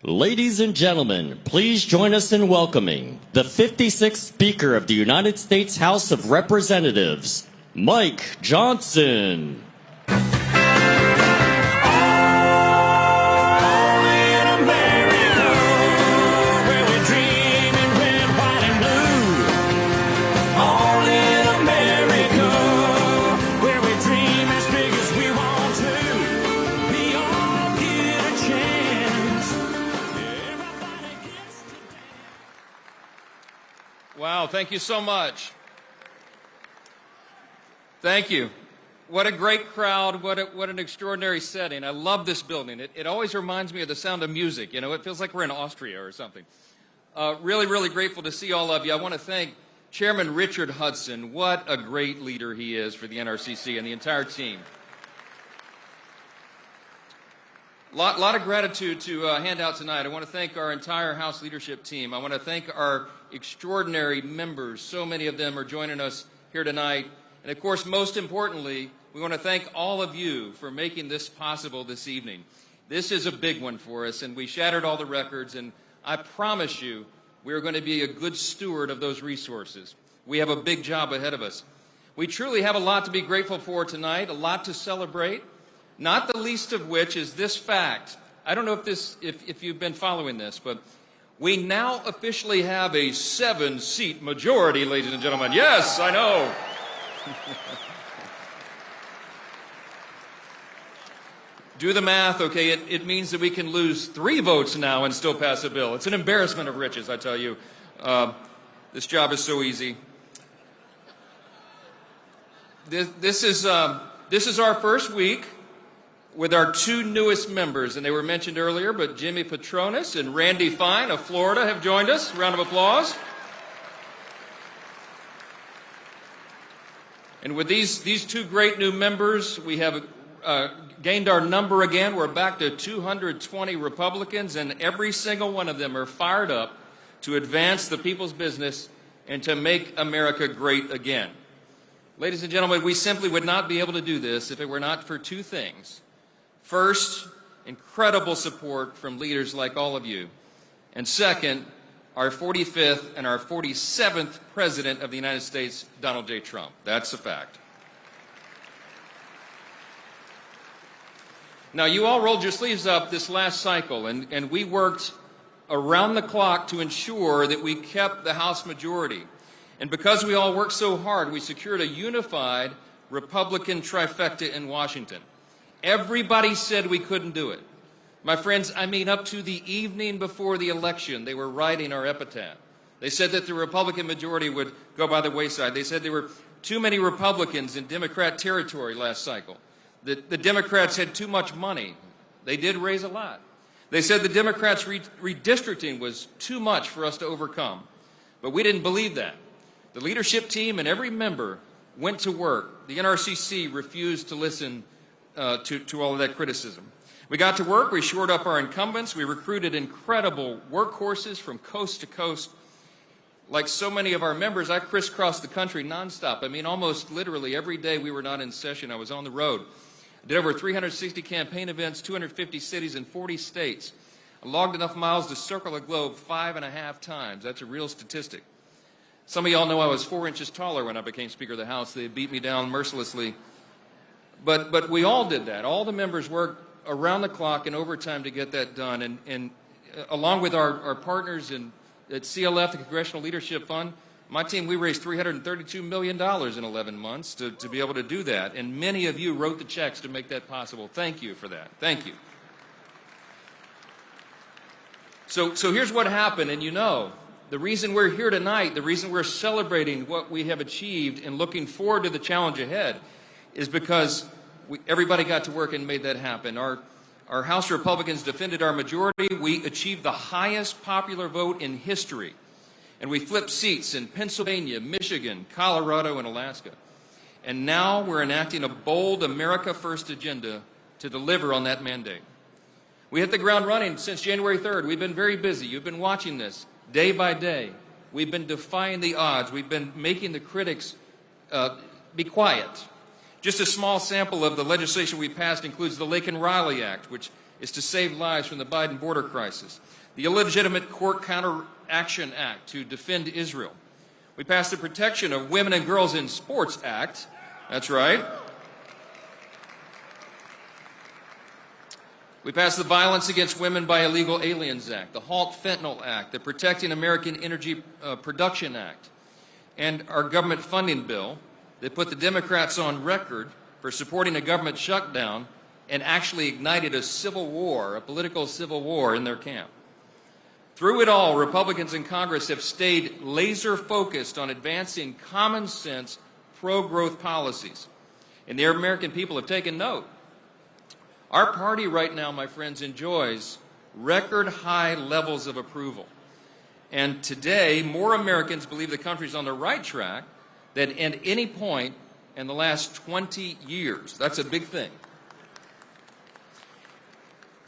Ladies and gentlemen, please join us in welcoming the 56th Speaker of the United States House of Representatives, Mike Johnson. Wow, thank you so much. Thank you. What a great crowd. What an extraordinary setting. I love this building. It always reminds me of the sound of music. You know, it feels like we're in Austria or something. Really grateful to see all of you. I want to thank Chairman Richard Hudson. What a great leader he is for the NRCC and the entire team. Lot of gratitude to hand out tonight. I want to thank our entire House leadership team. I want to thank our extraordinary members. So many of them are joining us here tonight. And of course, most importantly, we want to thank all of you for making this possible this evening. This is a big one for us, and we shattered all the records, and I promise you we are going to be a good steward of those resources. We have a big job ahead of us. We truly have a lot to be grateful for tonight, a lot to celebrate. Not the least of which is this fact. I don't know if you've been following this, but we now officially have a 7-seat majority, ladies and gentlemen. Yes, I know. Do the math, okay? It means that we can lose 3 votes now and still pass a bill. It's an embarrassment of riches, I tell you. This job is so easy. This is our first week with our 2 newest members, and they were mentioned earlier, but Jimmy Petronas and Randy Fine of Florida have joined us. Round of applause. And with these 2 great new members, we have gained our number again. We're back to 220 Republicans, and every single one of them are fired up to advance the people's business and to make America great again. Ladies and gentlemen, we simply would not be able to do this if it were not for 2 things. First, incredible support from leaders like all of you. And second, our 45th and our 47th President of the United States, Donald J. Trump. That's a fact. Now, you all rolled your sleeves up this last cycle, and we worked around the clock to ensure that we kept the House majority. And because we all worked so hard, we secured a unified Republican trifecta in Washington. Everybody said we couldn't do it. My friends, I mean, up to the evening before the election, they were writing our epitaph. They said that the Republican majority would go by the wayside. They said there were too many Republicans in Democrat territory last cycle. The Democrats had too much money. They did raise a lot. They said the Democrats' redistricting was too much for us to overcome. But we didn't believe that. The leadership team and every member went to work. The NRCC refused to listen to all of that criticism. We got to work. We shored up our incumbents. We recruited incredible workhorses from coast to coast. Like so many of our members, I crisscrossed the country nonstop. I mean, almost literally every day we were not in session, I was on the road. I did over 360 campaign events, 250 cities in 40 states. I logged enough miles to circle the globe 5.5 times. That's a real statistic. Some of y'all know I was 4 inches taller when I became Speaker of the House. They beat me down mercilessly. But we all did that. All the members worked around the clock and overtime to get that done. And along with our partners at CLF, the Congressional Leadership Fund, my team, we raised $332 million in 11 months to be able to do that. And many of you wrote the checks to make that possible. Thank you for that. Thank you. So here's what happened, and you know, the reason we're here tonight, the reason we're celebrating what we have achieved and looking forward to the challenge ahead is because everybody got to work and made that happen. Our House Republicans defended our majority. We achieved the highest popular vote in history. And we flipped seats in Pennsylvania, Michigan, Colorado, and Alaska. And now we're enacting a bold America First agenda to deliver on that mandate. We hit the ground running since January 3rd. We've been very busy. You've been watching this day by day. We've been defying the odds. We've been making the critics be quiet. Just a small sample of the legislation we passed includes the Lake and Riley Act, which is to save lives from the Biden border crisis. The Illegitimate Court Counteraction Act to defend Israel. We passed the Protection of Women and Girls in Sports Act. That's right. We passed the Violence Against Women by Illegal Aliens Act, the Halt Fentanyl Act, the Protecting American Energy Production Act, and our government funding bill that put the Democrats on record for supporting a government shutdown and actually ignited a civil war, a political civil war in their camp. Through it all, Republicans in Congress have stayed laser focused on advancing common sense, pro-growth policies. And the American people have taken note. Our party right now, my friends, enjoys record high levels of approval. And today, more Americans believe the country's on the right track than at any point in the last 20 years. That's a big thing.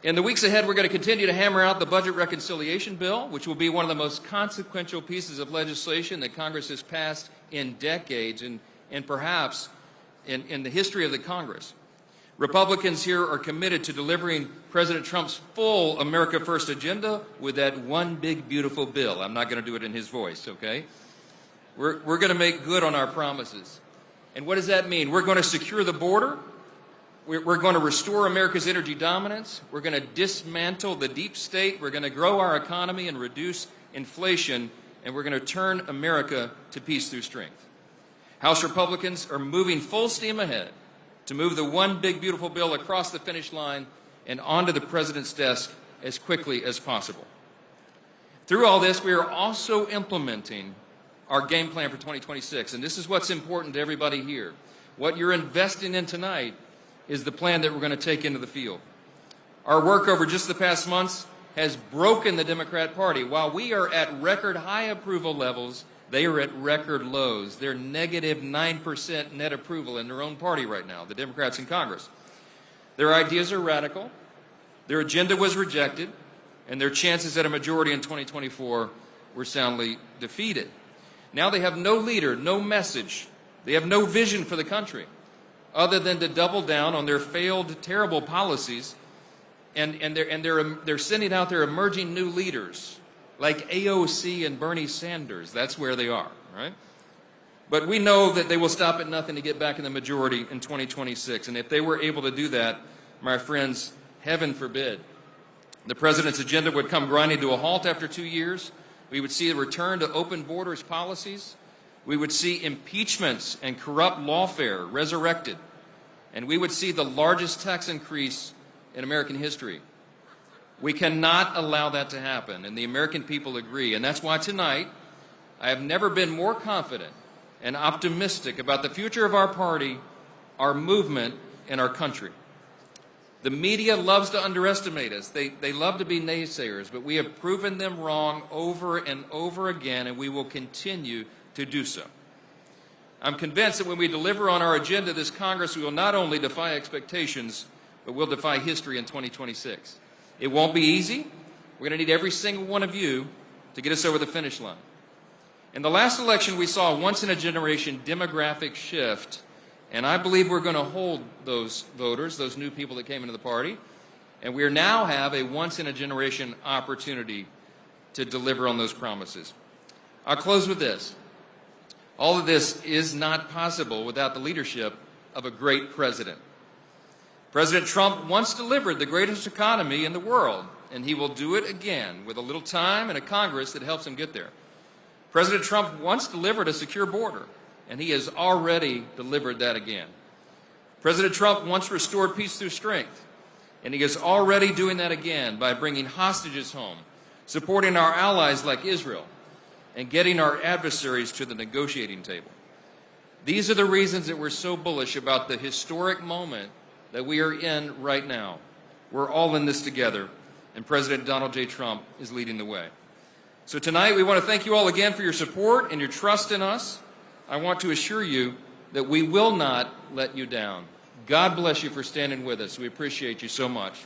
In the weeks ahead, we're going to continue to hammer out the budget reconciliation bill, which will be one of the most consequential pieces of legislation that Congress has passed in decades and perhaps in the history of the Congress. Republicans here are committed to delivering President Trump's full America First agenda with that one big, beautiful bill. I'm not going to do it in his voice, okay? We're going to make good on our promises. And what does that mean? We're going to secure the border. We're going to restore America's energy dominance. We're going to dismantle the deep state. We're going to grow our economy and reduce inflation. And we're going to turn America to peace through strength. House Republicans are moving full steam ahead to move the one big, beautiful bill across the finish line and onto the President's desk as quickly as possible. Through all this, we are also implementing our game plan for 2026. And this is what's important to everybody here. What you're investing in tonight is the plan that we're going to take into the field. Our work over just the past months has broken the Democrat Party. While we are at record high approval levels, they are at record lows. They're negative 9% net approval in their own party right now, the Democrats in Congress. Their ideas are radical, their agenda was rejected, and their chances at a majority in 2024 were soundly defeated. Now they have no leader, no message. They have no vision for the country other than to double down on their failed, terrible policies, and they're sending out their emerging new leaders like AOC and Bernie Sanders. That's where they are, right? But we know that they will stop at nothing to get back in the majority in 2026. And if they were able to do that, my friends, heaven forbid, the President's agenda would come grinding to a halt after 2 years. We would see a return to open borders policies. We would see impeachments and corrupt lawfare resurrected. And we would see the largest tax increase in American history. We cannot allow that to happen, and the American people agree. And that's why tonight I have never been more confident and optimistic about the future of our party, our movement, and our country. The media loves to underestimate us. They love to be naysayers, but we have proven them wrong over and over again, and we will continue to do so. I'm convinced that when we deliver on our agenda this Congress, we will not only defy expectations, but we'll defy history in 2026. It won't be easy. We're going to need every single one of you to get us over the finish line. In the last election, we saw a once-in-a-generation demographic shift, and I believe we're going to hold those voters, those new people that came into the party, and we now have a once-in-a-generation opportunity to deliver on those promises. I'll close with this. All of this is not possible without the leadership of a great president. President Trump once delivered the greatest economy in the world, and he will do it again with a little time and a Congress that helps him get there. President Trump once delivered a secure border, and he has already delivered that again. President Trump once restored peace through strength, and he is already doing that again by bringing hostages home, supporting our allies like Israel, and getting our adversaries to the negotiating table. These are the reasons that we're so bullish about the historic moment that we are in right now. We're all in this together, and President Donald J. Trump is leading the way. So tonight, we want to thank you all again for your support and your trust in us. I want to assure you that we will not let you down. God bless you for standing with us. We appreciate you so much.